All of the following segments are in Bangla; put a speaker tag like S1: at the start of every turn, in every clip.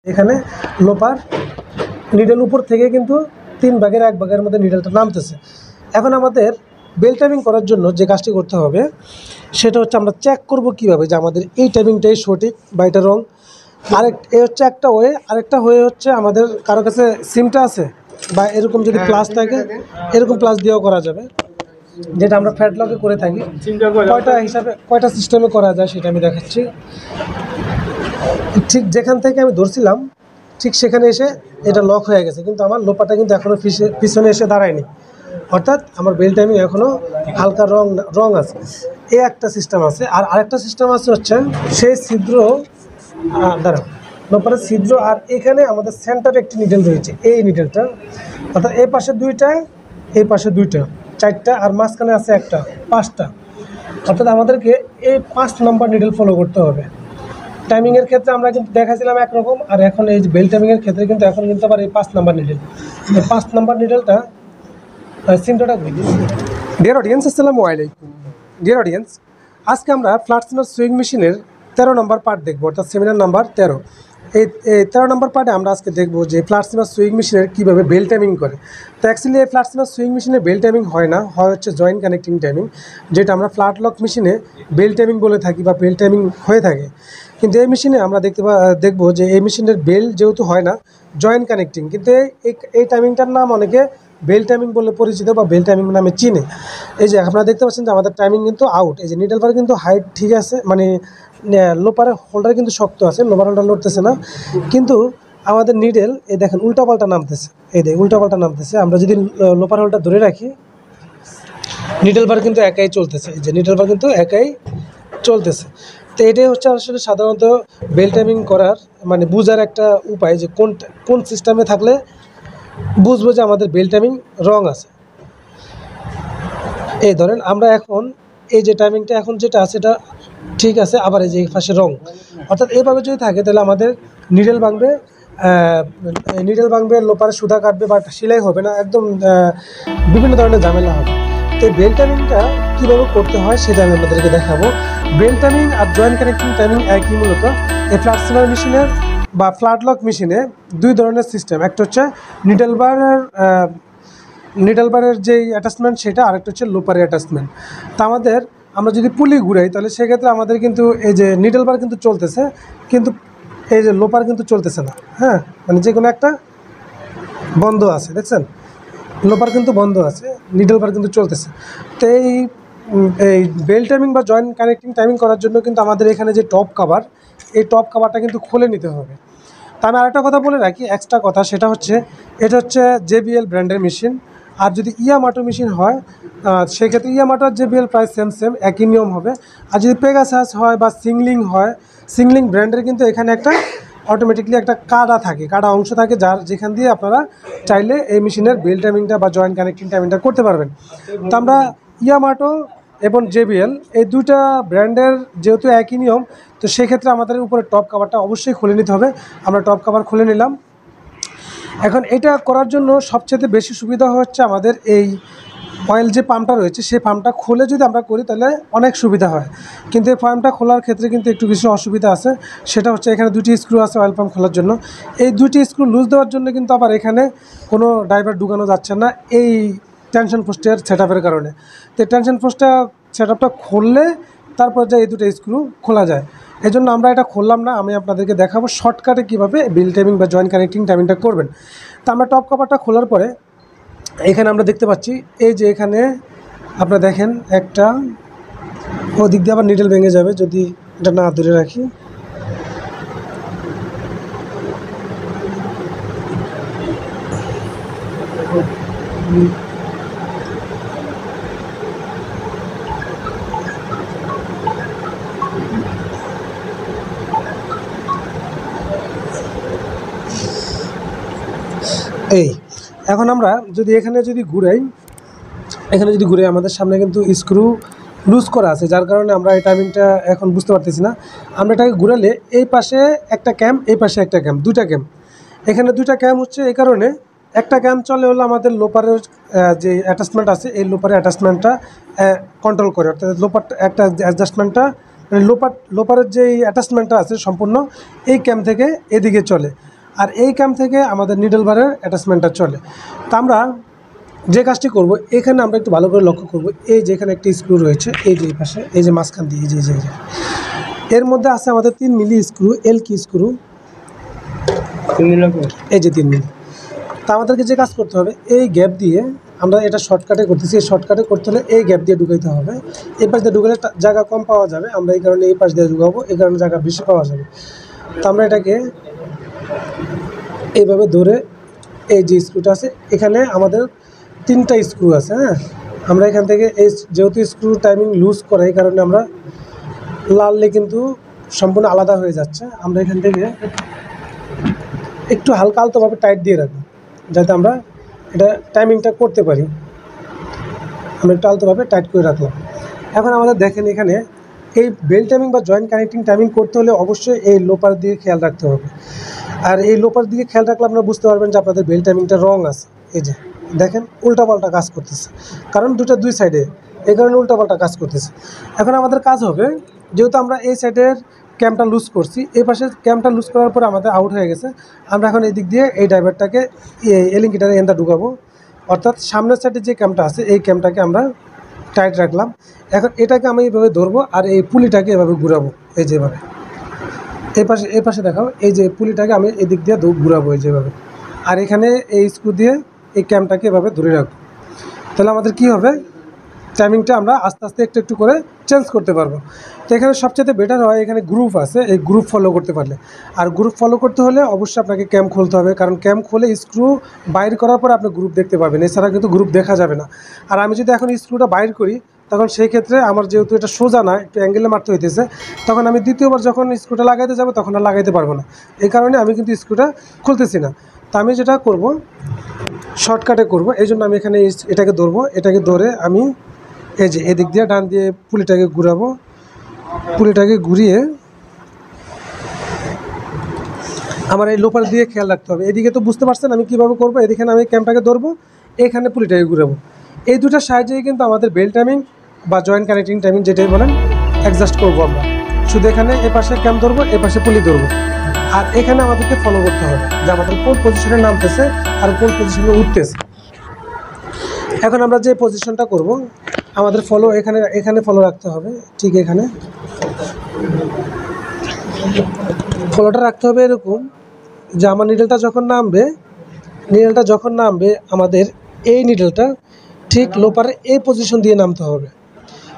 S1: এখানে লোপার নিডেল উপর থেকে কিন্তু 3 ভাগের 1 ভাগের মধ্যে নিডেলটা নামতেছে। এখন আমাদের বেল টাইমিং করার জন্য যে কাজটি করতে হবে সেটা হচ্ছে আমরা চেক করব কিভাবে যে আমাদের এই টাইমিংটাই সঠিক বা এটা রং। এই হচ্ছে একটা ওয়ে। আরেকটা ওয়ে হচ্ছে আমাদের কারো কাছে সিমটা আছে বা এরকম যদি প্লাস থাকে এরকম প্লাস দিয়েও করা যাবে, যেটা আমরা ফ্যাট লকে করে থাকি। কয়টা সিস্টেমে করা যায় সেটা আমি দেখাচ্ছি। ঠিক যেখান থেকে আমি ধরছিলাম ঠিক সেখানে এসে এটা লক হয়ে গেছে, কিন্তু আমার লোপাটা কিন্তু এখনও পিছনে এসে দাঁড়ায়নি, অর্থাৎ আমার বেল টাইমিং এখনও হালকা রং আছে। এই একটা সিস্টেম আছে। আর আরেকটা সিস্টেম আছে হচ্ছে সেই ছিদ্র দাঁড়াও লোপারের ছিদ্র, আর এখানে আমাদের সেন্টারে একটি নিডেল রয়েছে, এই নিডেলটা, অর্থাৎ এই পাশে দুইটায় এই পাশে দুইটা, 4টা, আর মাঝখানে আছে একটা, 5টা। অর্থাৎ আমাদেরকে এই 5 নম্বর নিডেল ফলো করতে হবে। টাইমিংয়ের ক্ষেত্রে আমরা কিন্তু দেখাছিলাম একরকম, আর এখন এই বেল টাইমিংয়ের ক্ষেত্রে কিন্তু এখন কিন্তু আবার এই 5 নম্বর নিডেল। এই 5 নম্বর নিডেলটা সিমটাটা ডিয়ার অডিয়েন্স, আসসালামু আলাইকুম। ডিয়ার অডিয়েন্স, আজকে আমরা ফ্ল্যাট সিমার সুইং মেশিনের 13 নম্বর পার্ট দেখবো, অর্থাৎ সেমিনার নাম্বার 13। এই 13 নম্বর পার্টে আমরা আজকে দেখবো যে ফ্ল্যাট সিমার সুইং মেশিনের কীভাবে বেল টাইমিং করে। তো অ্যাকচুয়ালি এই ফ্ল্যাট সিমার সুইং মেশিনে বেল টাইমিং হয় না, হয় হচ্ছে জয়েন্ট কানেক্টিং টাইমিং, যেটা আমরা ফ্ল্যাট লক মেশিনে বেল টাইমিং বলে থাকি বা বেল টাইমিং হয়ে থাকে। কিন্তু এই মেশিনে আমরা দেখবো যে এই মেশিনের বেল যেহেতু হয় না, জয়েন্ট কানেক্টিং, কিন্তু এই টাইমিংটার নাম অনেকে বেল টাইমিং বলে পরিচিত বা বেল টাইমিং নামে চিনে। এই যে আপনারা দেখতে পাচ্ছেন যে আমাদের টাইমিং কিন্তু আউট। এই যে নিডেল বার কিন্তু হাইট ঠিক আছে, মানে লোপারের হোল্ডার কিন্তু শক্ত আছে, লোপার হোল্ডার লড়তেছে না, কিন্তু আমাদের নিডেল এই দেখেন উল্টাপাল্টা নামতেছে। এই দেখেন উল্টাপাল্টা নামতেছে। আমরা যদি লোপার হোল্ডার ধরে রাখি, নিডেল বার কিন্তু একাই চলতেছে। এই যে নিডেল বার কিন্তু একাই চলতেছে। তো এটাই হচ্ছে আসলে সাধারণত বেল টাইমিং করার মানে বোঝার একটা উপায়, যে কোন সিস্টেমে থাকলে বুঝবো যে আমাদের বেল টাইমিং রং আছে। এই ধরেন আমরা এখন এই যে টাইমিংটা এখন যেটা আছে এটা ঠিক আছে, আবার এই যে পাশে রং, অর্থাৎ এইভাবে যদি থাকে তাহলে আমাদের নিডেল ভাঙবে, লোপারে সুতা কাটবে বা সেলাই হবে না, একদম বিভিন্ন ধরনের ঝামেলা হবে। তো এই বেল টাইমিংটা কীভাবে করতে হয় সেটা আমি আপনাদেরকে দেখাবো। বেল টাইমিং আর জয়েন্ট কানেক্টিং টাইমিং একই মূলত। এই ফ্ল্যাট সিমার মেশিনের বা ফ্ল্যাট লক মেশিনে 2 ধরনের সিস্টেম, একটা হচ্ছে নিডেল বারের যেই অ্যাটাচমেন্ট সেটা, আরেকটা হচ্ছে লোপারের অ্যাটাচমেন্ট। তা আমরা যদি পুলি ঘুরাই তাহলে সেক্ষেত্রে আমাদের কিন্তু এই যে নিডেল বার কিন্তু চলতেছে, কিন্তু এই যে লোপার কিন্তু চলতেছে না। হ্যাঁ, মানে যে কোনো একটা বন্ধ আছে, দেখছেন লোপার কিন্তু বন্ধ আছে, নিডেল বার কিন্তু চলতেছে। তো এই বেল টাইমিং বা জয়েন্ট কানেক্টিং টাইমিং করার জন্য কিন্তু আমাদের এখানে যে টপ কাভার, এই টপ কাভারটা কিন্তু খুলে নিতে হবে। তা আমি আরেকটা কথা বলে রাখি, এক্সট্রা কথা, সেটা হচ্ছে এটা হচ্ছে JBL ব্র্যান্ডের মেশিন। আর যদি ইয়ামাটো মেশিন হয় সেক্ষেত্রে ইয়ামাটো আর JBL প্রায় সেম একই নিয়ম হবে। আর যদি পেগাসাস হয় বা সিংলিং হয়, সিংলিং ব্র্যান্ডের কিন্তু এখানে একটা অটোমেটিকলি একটা কাটা অংশ থাকে, যেখান দিয়ে আপনারা চাইলে এই মেশিনের বেল টাইমিংটা বা জয়েন্ট কানেক্টিং টাইমিংটা করতে পারবেন। তো আমরা ইয়ামাটো এবং JBL এই দুইটা ব্র্যান্ডের যেহেতু একই নিয়ম, তো সেক্ষেত্রে আমাদের উপরে টপ কাভারটা অবশ্যই খুলে নিতে হবে। আমরা টপ কাভার খুলে নিলাম। এখন এটা করার জন্য সবচেয়ে বেশি সুবিধা হচ্ছে আমাদের এই অয়েল যে পাম্পটা রয়েছে সেই পাম্পটা খুলে যদি আমরা করি তাহলে অনেক সুবিধা হয়। কিন্তু এই পাম্পটা খোলার ক্ষেত্রে কিন্তু একটু কিছু অসুবিধা আছে। সেটা হচ্ছে এখানে 2টি স্ক্রু আছে অয়েল পাম্প খোলার জন্য। এই 2টি স্ক্রু লুজ দেওয়ার জন্য কিন্তু আবার এখানে কোনো ড্রাইভার ঢুকানো যাচ্ছে না এই টেনশন পোস্টের সেটআপের কারণে। তো টেনশন পোস্টটা সেটআপটা খুললে তারপর যে এই 2টা স্ক্রু খোলা যায়। এই জন্য আমরা এটা খুললাম না, আমি আপনাদেরকে দেখাবো শর্টকাটে কীভাবে বেল টাইমিং বা জয়েন্ট কানেক্টিং টাইমিংটা করবেন। তো আমরা টপ কাভারটা খোলার পরে এখানে আমরা দেখতে পাচ্ছি এই যে এখানে আপনারা দেখেন একটা ওদিক দিয়ে আবার নিডেল ভেঙে যাবে যদি এটা না ধরে রাখি। এখন আমরা যদি এখানে ঘুরাই আমাদের সামনে কিন্তু স্ক্রু লুজ করা আছে, যার কারণে আমরা এই টাইমিংটা এখন বুঝতে পারতেছি না। আমরা এটাকে ঘুরালে এই পাশে একটা ক্যাম, এই পাশে একটা ক্যাম, 2টা ক্যাম, এখানে 2টা ক্যাম হচ্ছে এই কারণে একটা ক্যাম চলে হলো আমাদের লোপারের যে অ্যাটাচমেন্ট আছে এই লোপারের অ্যাটাচমেন্টটা কন্ট্রোল করে, অর্থাৎ লোপার একটা অ্যাডজাস্টমেন্টটা মানে লোপারের যে অ্যাটাচমেন্টটা আছে সম্পূর্ণ এই ক্যাম থেকে এদিকে চলে, আর এই ক্যাম থেকে আমাদের নিডল বারের অ্যাটাচমেন্টটা চলে। তা আমরা যে কাজটি করব, এখানে আমরা একটু ভালো করে লক্ষ্য করব, এই যে এখানে একটি স্ক্রু রয়েছে, এই যে এই পাশে, এই যে মাঝখান দিয়ে, এই যে এর মধ্যে আছে আমাদের 3 মিলি স্ক্রু, এলকি স্ক্রু, এই যে 3 মিলি। তা আমাদেরকে যে কাজ করতে হবে, এই গ্যাপ দিয়ে আমরা এটা শর্টকাটে করতেছি, এই শর্টকাটে করতে হলে এই গ্যাপ দিয়ে ঢুকাইতে হবে। এই পাশ দিয়ে ঢুকালে জায়গা কম পাওয়া যাবে, আমরা এই কারণে এই পাশ দিয়ে ঢুকাবো, এই কারণে জায়গা বেশি পাওয়া যাবে। তো আমরা এটাকে এইভাবে ধরে, এই যে স্ক্রুটা আছে, এখানে আমাদের 3টা স্ক্রু আছে, হ্যাঁ। আমরা এখান থেকে এই যেহেতু স্ক্রু টাইমিং লুজ করে, এই কারণে আমরা লাললে কিন্তু সম্পূর্ণ আলাদা হয়ে যাচ্ছে। আমরা এখান থেকে একটু হালকা আলতোভাবে টাইট দিয়ে রাখবো, যাতে আমরা এটা টাইমিংটা করতে পারি। আমরা একটু আলতোভাবে টাইট করে রাখলাম। এখন আমাদের দেখেন, এখানে এই বেল্ট টাইমিং বা জয়েন্ট কানেক্টিং টাইমিং করতে হলে অবশ্যই এই লোপার দিকে খেয়াল রাখতে হবে। আর এই লোপার দিকে খেয়াল রাখলে আপনারা বুঝতে পারবেন যে আপনাদের বেল্ট টাইমিংটা রং আছে। এই যে দেখেন উল্টাপাল্টা কাজ করতেছে, কারণ দুই সাইডে, এই কারণে উল্টাপাল্টা কাজ করতেছে। এখন আমাদের কাজ হবে, যেহেতু আমরা এই সাইডের ক্যামটা লুজ করছি, এই পাশে ক্যামটা লুজ করার পরে আমাদের আউট হয়ে গেছে, আমরা এখন এই দিক দিয়ে এই ড্রাইভারটাকে এলিঙ্কিটারে এনটা ঢুকাবো, অর্থাৎ সামনের সাইডে যে ক্যামটা আছে এই ক্যামটাকে আমরা টাইট রাখলাম। এখন এটাকে আমি এইভাবে ধরবো, আর এই পুলিটাকে এভাবে ঘুরাবো, এই যেভাবে এই পাশে দেখাও, এই যে পুলিটাকে আমি এদিক দিয়ে ঘুরাবো এই যেভাবে, আর এখানে এই স্ক্রু দিয়ে এই ক্যামটাকে এভাবে ধরে রাখবো। তাহলে আমাদের কি হবে, টাইমিংটা আমরা আস্তে আস্তে একটু একটু করে চেঞ্জ করতে পারবো। তো এখানে সবচেয়ে বেটার হয়, এখানে গ্রুপ আছে, এই গ্রুপ ফলো করতে পারলে। আর গ্রুপ ফলো করতে হলে অবশ্যই আপনাকে ক্যাম খুলতে হবে, কারণ ক্যাম খুলে স্ক্রু বাইর করার পর আপনি গ্রুপ দেখতে পাবেন, এছাড়া কিন্তু গ্রুপ দেখা যাবে না। আর আমি যদি এখন স্ক্রুটা বাইর করি, তখন সেই ক্ষেত্রে আমার যেহেতু এটা সোজা না, একটু অ্যাঙ্গেলে মারতে হইতেছে, তখন আমি দ্বিতীয়বার যখন স্ক্রুটা লাগাইতে যাবো তখন আর লাগাইতে পারবো না। এই কারণে আমি কিন্তু স্ক্রুটা খুলতেছি না। তো আমি যেটা করব, শর্টকাটে করব, এই জন্য আমি এখানে এটাকে ধরবো, এটাকে ধরে আমি এই যে এদিক দিয়ে ডান দিয়ে পুলিটাকে ঘুরাবো, পুলিটাকে ঘুরিয়ে আমার এই লোপার দিয়ে খেয়াল রাখতে হবে। এদিকে তো বুঝতে পারছেন আমি কীভাবে করবো, এদিকে আমি ক্যামটাকে ধরবো, এখানে পুলিটাকে ঘুরাবো। এই দুটার সাহায্যেই কিন্তু আমাদের বেল্ট টাইমিং বা জয়েন্ট কানেক্টিং টাইমিং যেটাই বলেন অ্যাডজাস্ট করবো আমরা। শুধু এখানে এ পাশে ক্যাম ধরবো, এ পাশে পুলি ধরবো, আর এখানে আমাদেরকে ফলো করতে হবে যে আমাদের কোন পজিশনে নামতেছে আর কোন পজিশনে উঠতেছে। এখন আমরা যে পজিশনটা করব, আমাদের ফলো এখানে ফলো রাখতে হবে, ঠিক এখানে ফলোটা রাখতে হবে এরকম যে আমার নিডলটা যখন নামবে আমাদের এই নিডলটা ঠিক লোপারের এই পজিশন দিয়ে নামতে হবে।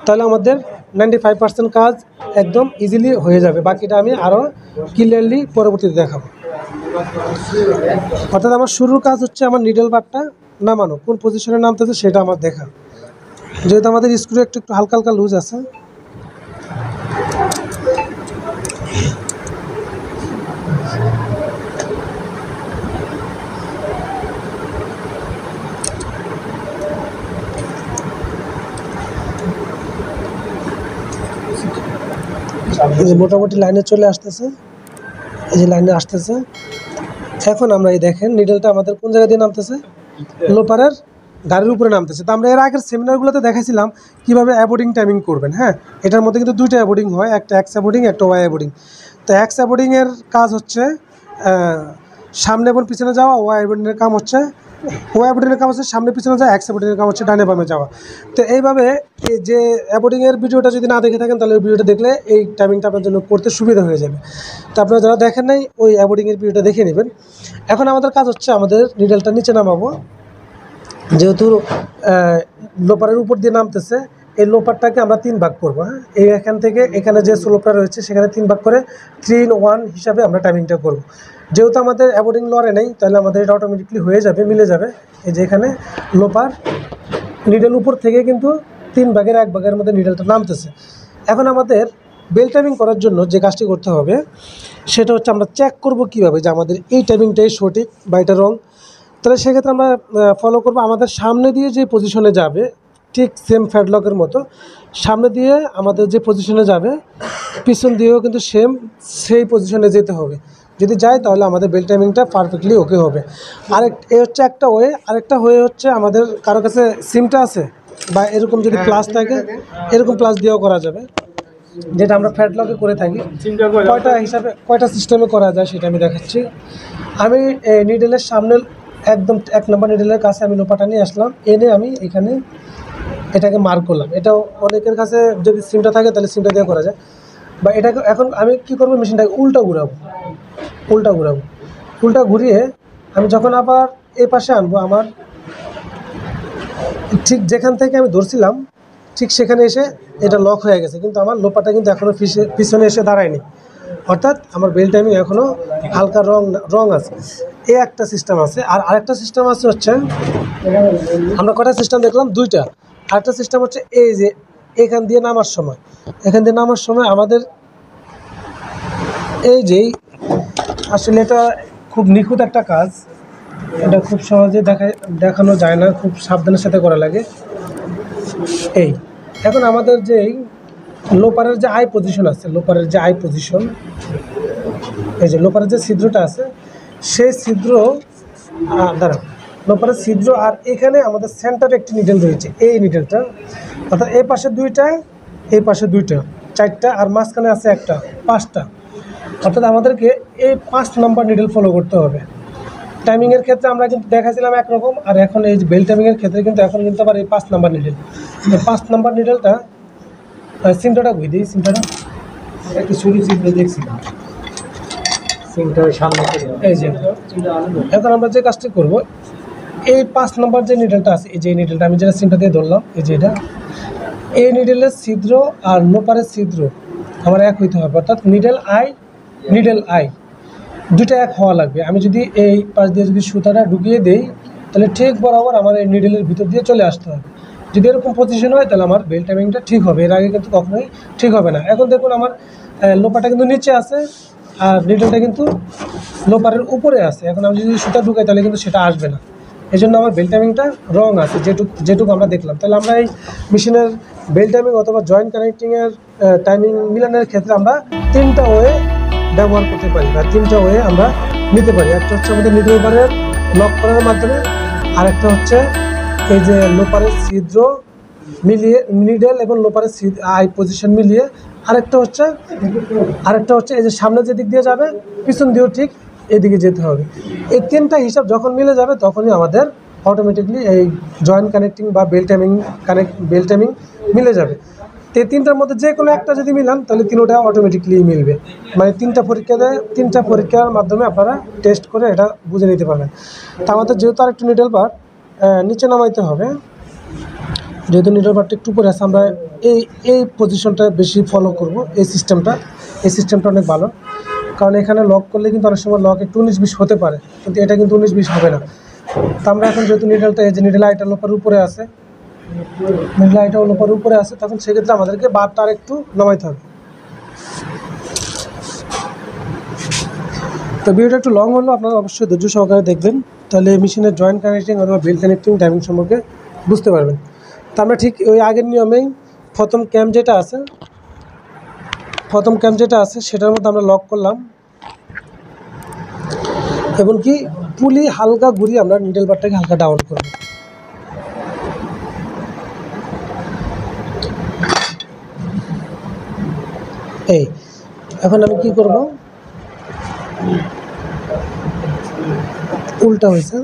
S1: তাহলে আমাদের 95% কাজ একদম ইজিলি হয়ে যাবে। বাকিটা আমি আরও ক্লিয়ারলি পরবর্তীতে দেখাবো। অর্থাৎ আমার শুরুর কাজ হচ্ছে আমার নিডল বারটা নামানো, কোন পজিশনে নামতেছে সেটা আমার দেখা। যেহেতু আমাদের স্ক্রু একটু হালকা হালকা লুজ আছে, মোটামুটি লাইনে চলে আসতেছে, এই যে লাইনে আসতেছে। এখন আমরা এই দেখেন নিডলটা আমাদের কোন জায়গা দিয়ে নামতেছে, লোপারের গাড়ির উপরে নামতেছে। তো আমরা এর আগের সেমিনারগুলোতে দেখাইছিলাম কীভাবে অ্যাবোর্ডিং টাইমিং করবেন। হ্যাঁ, এটার মধ্যে কিন্তু 2টা অ্যাবোর্ডিং হয়, একটা এক্স অ্যাবোর্ডিং, একটা ওয়াই অ্যাবোর্ডিং। তো এক্স অ্যাবোর্ডিংয়ের কাজ হচ্ছে সামনে এবং পিছনে যাওয়া, ওয়াই অ্যাবোর্ডিংয়ের কাম হচ্ছে সামনে পিছনে যাওয়া, এক্স অ্যাবোর্ডিংয়ের কাম হচ্ছে ডানে বামে যাওয়া। তো এইভাবে এই যে অ্যাবোর্ডিংয়ের ভিডিওটা যদি না দেখে থাকেন, তাহলে ওই ভিডিওটা দেখলে এই টাইমিংটা আপনার জন্য করতে সুবিধা হয়ে যাবে। তো আপনারা যারা দেখেন নাই, ওই অ্যাবোর্ডিংয়ের ভিডিওটা দেখে নেবেন। এখন আমাদের কাজ হচ্ছে আমাদের নিডলটা নিচে নামাবো, যেহেতু লোপারের উপর দিয়ে নামতেছে, এই লোপারটাকে আমরা 3 ভাগ করবো। হ্যাঁ, এখান থেকে এখানে যে স্লোপটা রয়েছে সেখানে 3 ভাগ করে 3 in 1 হিসাবে আমরা টাইমিংটা করব। যেহেতু আমাদের অ্যাবোর্ডিং লড়ে নেই, তাহলে আমাদের এটা অটোমেটিকলি হয়ে যাবে, মিলে যাবে। এই যে এখানে লোপার নিডল উপর থেকে কিন্তু 3 ভাগের 1 ভাগের মধ্যে নিডলটা নামতেছে। এখন আমাদের বেল্ট টাইমিং করার জন্য যে কাজটি করতে হবে সেটা হচ্ছে আমরা চেক করব কীভাবে যে আমাদের এই টাইমিংটাই সঠিক বা এটা রং। তাহলে সেক্ষেত্রে আমরা ফলো করবো আমাদের সামনে দিয়ে যে পজিশনে যাবে, ঠিক সেম ফ্যাডলকের মতো সামনে দিয়ে আমাদের যে পজিশনে যাবে, পিছন দিয়েও কিন্তু সেই পজিশনে যেতে হবে। যদি যায় তাহলে আমাদের বেল্ট টাইমিংটা পারফেক্টলি ওকে হবে। এ হচ্ছে একটা ওয়ে। আরেকটা ওয়ে হচ্ছে আমাদের কারো কাছে সিমটা আছে বা এরকম যদি প্লাস থাকে, এরকম প্লাস দিয়েও করা যাবে। যেটা আমরা ফ্যাট লকে করে থাকি, কয়টা সিস্টেমে করা যায় সেটা আমি দেখাচ্ছি। আমি নিডেলের সামনে একদম 1 নম্বর নিডেলের কাছে আমি লোপাটা নিয়ে আসলাম, এনে আমি এখানে এটাকে মার্ক করলাম। এটাও অনেকের কাছে যদি সিমটা থাকে তাহলে সিমটা দিয়ে করা যায়, বা এটাকে এখন আমি কি করব, মেশিনটাকে উল্টা ঘুরিয়ে আমি যখন আবার এই পাশে আনবো, আমার ঠিক যেখান থেকে আমি ধরছিলাম ঠিক সেখানে এসে এটা লক হয়ে গেছে, কিন্তু আমার লোপাটা কিন্তু এখনও পিছনে এসে দাঁড়ায়নি, অর্থাৎ আমার বেল টাইমিং এখনও হালকা রং আছে। এই একটা সিস্টেম আছে। আর আরেকটা সিস্টেম আছে হচ্ছে, আমরা কটা সিস্টেম দেখলাম, 2টা। আরেকটা সিস্টেম হচ্ছে এই যে এখান দিয়ে নামার সময় আমাদের এই যেই, আসলে এটা খুব নিখুঁত একটা কাজ, এটা খুব সহজে দেখানো যায় না, খুব সাবধানের সাথে করা লাগে। এখন আমাদের যেই লোপারের যে আই পজিশন আছে, এই যে লোপারের যে ছিদ্রটা আছে, সেই ছিদ্র লোপারের ছিদ্র, আর এখানে আমাদের সেন্টারে একটি নিডেল রয়েছে, এই নিডেলটা, অর্থাৎ এই পাশে 2টা, এই পাশে 2টা, 4টা, আর মাঝখানে আছে একটা, 5টা। অর্থাৎ আমাদেরকে এই 5 নম্বর নিডেল ফলো করতে হবে। টাইমিংয়ের ক্ষেত্রে আমরা কিন্তু দেখাছিলাম একরকম, আর এখন এই যে বেল টাইমিংয়ের ক্ষেত্রে কিন্তু এখন কিন্তু আবার এই 5 নম্বর নিডেল, এই 5 নম্বর নিডেলটা, সিমটাটা ঘুরে দিই, সিমটাটা একটু ছুরি চিপে দেখছিলাম সিমটার সামনে, এই যে এখন আমরা যে কাজটি করব, এই 5 নম্বর যে নিডেলটা আছে, এই যে নিডেলটা আমি যেটা সিমটা দিয়ে ধরলাম, এই যে এটা, এই নিডেলের ছিদ্র আর লোপারের ছিদ্র আমার এক হইতে হবে, অর্থাৎ নিডেল আই 2টা এক হওয়া লাগবে। আমি যদি এই পাশ দিয়ে যদি সুতাটা ঢুকিয়ে দেই, তাহলে ঠিক বরাবর আমার এই নিডেলের ভিতর দিয়ে চলে আসতে হবে। যদি এরকম পজিশন হয় তাহলে আমার বেল টাইমিংটা ঠিক হবে, এর আগে কিন্তু কখনোই ঠিক হবে না। এখন দেখুন আমার লোপারটা কিন্তু নিচে আছে, আর নিডেলটা কিন্তু লোপারের উপরে আছে। এখন আমি যদি সুতা ঢুকাই তাহলে কিন্তু সেটা আসবে না, এই জন্য আমার বেল টাইমিংটা রং আছে, যেটুকু আমরা দেখলাম। তাহলে আমরা এই মেশিনের বেল টাইমিং অথবা জয়েন্ট কানেক্টিংয়ের টাইমিং মিলানের ক্ষেত্রে আমরা 3টা ওয়ে ব্যবহার করতে পারি, বা 3টা ওয়ে আমরা নিতে পারি। একটা হচ্ছে আমাদের নিডেল বারের লক করার মাধ্যমে, আরেকটা হচ্ছে এই যে লোপারের ছিদ্র মিলিয়ে, নিডেল এবং লোপারের আই পজিশন মিলিয়ে, আরেকটা হচ্ছে এই যে সামনে যে দিক দিয়ে যাবে, পিছন দিয়েও ঠিক এদিকে যেতে হবে। এই 3টা হিসাব যখন মিলে যাবে তখনই আমাদের অটোমেটিকলি এই জয়েন্ট কানেক্টিং বা বেল টাইমিং মিলে যাবে। তো এই 3টার মধ্যে যে কোনো একটা যদি মিলান তাহলে 3টা অটোমেটিকলি মিলবে। মানে 3টা পরীক্ষার মাধ্যমে আপনারা টেস্ট করে এটা বুঝে নিতে পারবেন। তা আমাদের যেহেতু আরেকটু নিডেল বার নিচে নামাইতে হবে, যেহেতু নিডেল বারটা একটু উপরে আছে, আমরা এই পজিশনটা বেশি ফলো করব। এই সিস্টেমটা অনেক ভালো, কারণ এখানে লক করলে কিন্তু অনেক সময় লক একটু 19-20 হতে পারে, কিন্তু এটা কিন্তু 19-20 হবে না। তো আমরা এখন যেহেতু নিডেলটা, এই যে নিডেল আইটা লোপার উপরে আছে, তখন সেক্ষেত্রে আমাদেরকে বারটা আর একটু নামাইতে হবে। তো ভিডিওটা একটু লং হলো, আপনারা অবশ্যই ধৈর্য সহকারে দেখবেন, তাহলে মেশিনের জয়েন্ট কানেক্টিং অথবা বেল কানেক্টিং টাইমিং সম্পর্কে বুঝতে পারবেন। তো আমরা ঠিক ওই আগের নিয়মেই প্রথম ক্যাম্প যেটা আছে সেটার মধ্যে আমরা লক করলাম, এবং কি পুলি হালকা ঘুরিয়ে আমরা নিডেল বারটাকে হালকা ডাউন করব। এখন আমি কি করব, উল্টা হয়েছে,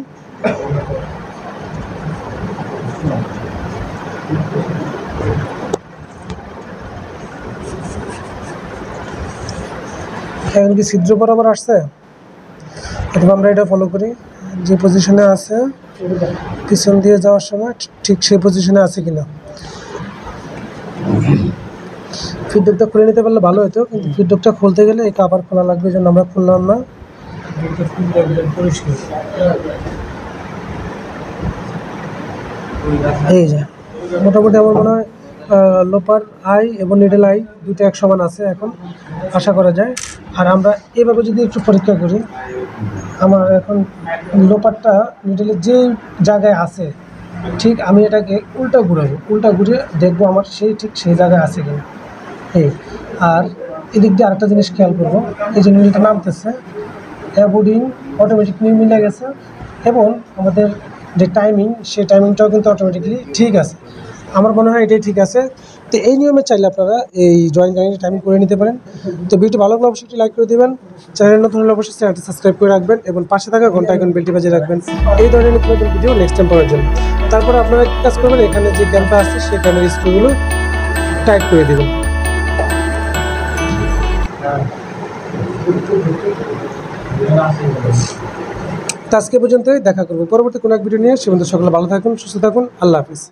S1: এখন কি ছিদ্র বরাবর আসছে, অথবা আমরা এটা ফলো করি, যে পজিশনে আছে পিছন দিয়ে যাওয়ার সময় ঠিক সেই পজিশনে আছে কিনা। ফিডব্যাকটা খুলে নিতে পারলে ভালো হতো, কিন্তু ফিডব্যাকটা খুলতে গেলে এটা আবার খোলা লাগবে, এই জন্য আমরা খুললাম না। এই যে মোটামুটি আমার মনে হয় লোপার আই এবং নিডেল আই 2টা এক সমান আছে এখন, আশা করা যায়। আর আমরা এভাবে যদি একটু পরীক্ষা করি, আমার এখন লোপারটা নিডেলের যে জায়গায় আছে, ঠিক আমি এটাকে উল্টা ঘুরিয়ে দেখবো আমার ঠিক সেই জায়গায় আছে কিনা। আর এদিক দিয়ে আরেকটা জিনিস খেয়াল করবো, এই যে নিডেলটা নামতেছে, অ্যাবোর্ডিং অটোমেটিকলি মিলে গেছে, এবং আমাদের যে টাইমিং, সেই টাইমিংটাও কিন্তু অটোমেটিকলি ঠিক আছে। আমার মনে হয় এটাই ঠিক আছে। তো এই নিয়মে চাইলে আপনারা এই জয়েন্ট কানেক্টেড টাইমিং করে নিতে পারেন। তো ভিডিওটি ভালো লাগলে অবশ্যই একটি লাইক করে দেবেন, চ্যানেল নতুন হলে অবশ্যই চ্যানেলটি সাবস্ক্রাইব করে রাখবেন এবং পাশে থাকা ঘন্টা আইকন বেলটি বাজিয়ে রাখবেন এই ধরনের নতুন নতুন ভিডিও নেক্সট টাইম পাওয়ার জন্য। তারপর আপনারা কি কাজ করবেন, এখানে যে ক্যাম্পা আছে সেই ক্যামের স্ক্রুগুলো টাইট করে দেবেন। আজকে পর্যন্তই, দেখা করবো পরবর্তী কোনো এক ভিডিও নিয়ে। সে পর্যন্ত সকলে ভালো থাকুন, সুস্থ থাকুন, আল্লাহ হাফিজ।